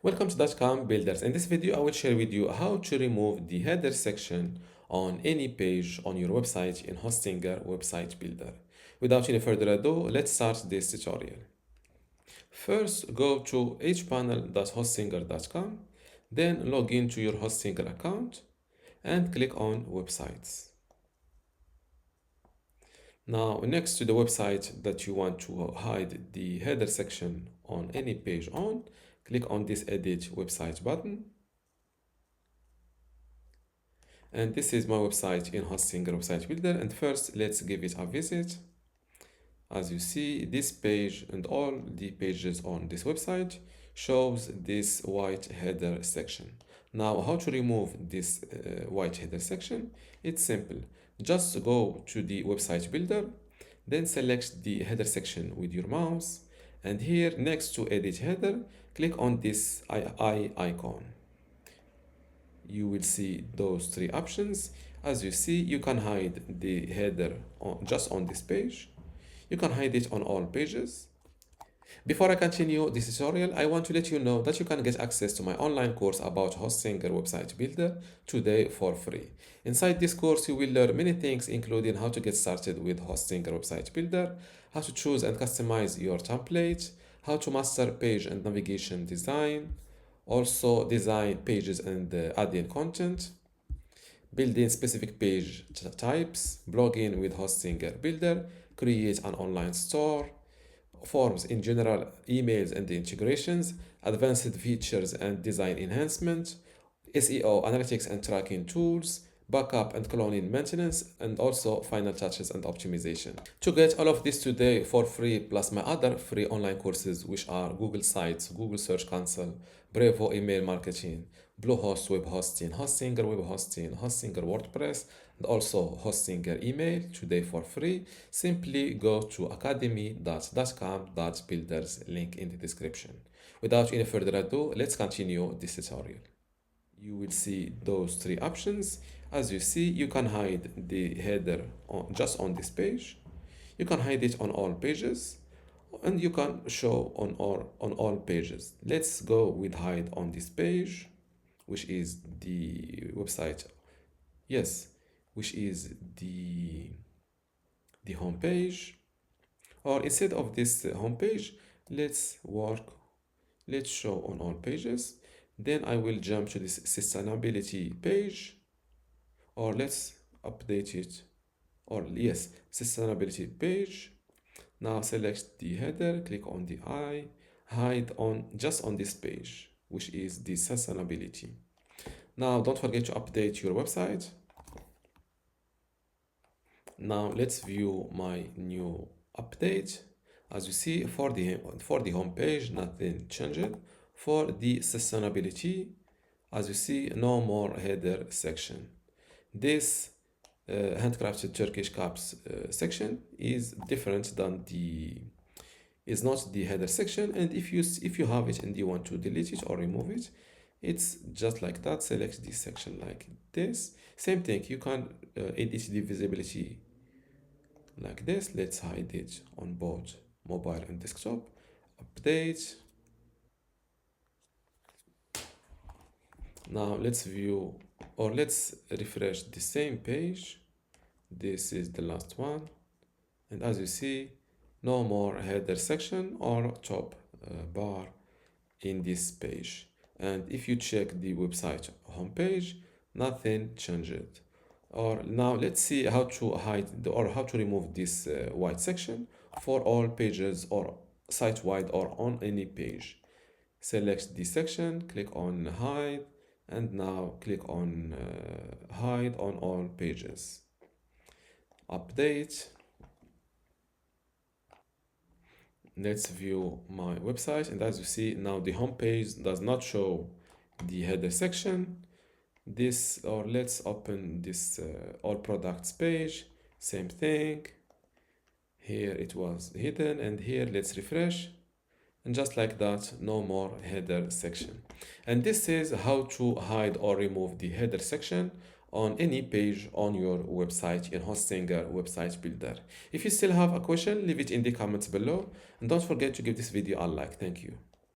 Welcome to dotcom.builders. In this video, I will share with you how to remove the header section on any page on your website in Hostinger Website Builder. Without any further ado, let's start this tutorial. First, go to hpanel.hostinger.com, then log into your Hostinger account and click on Websites. Now, next to the website that you want to hide the header section on any page on, click on this Edit Website button. And this is my website in Hostinger Website Builder. And first, let's give it a visit. As you see, this page and all the pages on this website shows this white header section. Now, how to remove this white header section? It's simple. Just go to the website builder, then select the header section with your mouse, and here next to edit header, click on this eye icon. You will see those three options. As you see, you can hide the header just on this page. You can hide it on all pages. Before I continue this tutorial, I want to let you know that you can get access to my online course about Hostinger Website Builder today for free. Inside this course, you will learn many things, including how to get started with Hostinger Website Builder, how to choose and customize your template, how to master page and navigation design, also design pages and add in content, building specific page types, blogging with Hostinger Builder, create an online store, forms in general, emails and integrations, advanced features and design enhancement, SEO, analytics and tracking tools, backup and cloning maintenance, and also final touches and optimization. To get all of this today for free, plus my other free online courses, which are Google Sites, Google Search Console, Brevo email marketing, Bluehost web hosting, Hostinger web hosting, Hostinger WordPress, and also Hostinger email today for free, simply go to academy.dotcom.builders, link in the description. Without any further ado, let's continue this tutorial. You will see those three options. As you see, you can hide the header just on this page. You can hide it on all pages, and you can show on all pages. Let's go with hide on this page, which is the website. Yes, which is the home page. Or instead of this home page, let's show on all pages. Then I will jump to this sustainability page, or let's update it, or yes, sustainability page. Now select the header, click on the eye, hide just on this page, which is the sustainability. Now don't forget to update your website. Now let's view my new update. As you see, for the home page, nothing changed. For the sustainability, as you see, no more header section. This handcrafted Turkish caps section is different than is not the header section. And if you have it and you want to delete it or remove it, it's just like that. Select this section like this. Same thing, you can edit the visibility like this. Let's hide it on both mobile and desktop. Update. Now let's view, or let's refresh the same page. This is the last one. And as you see, no more header section or top bar in this page. And if you check the website homepage, nothing changed. Or now let's see how to hide or how to remove this white section for all pages or site-wide or on any page. Select this section, click on hide, and now click on hide on all pages. Update. Let's view my website, and as you see, now the home page does not show the header section. Let's open this all products page. Same thing. Here it was hidden, and here let's refresh. And just like that, no more header section. And this is how to hide or remove the header section on any page on your website in Hostinger Website Builder. If you still have a question, leave it in the comments below. And don't forget to give this video a like. Thank you.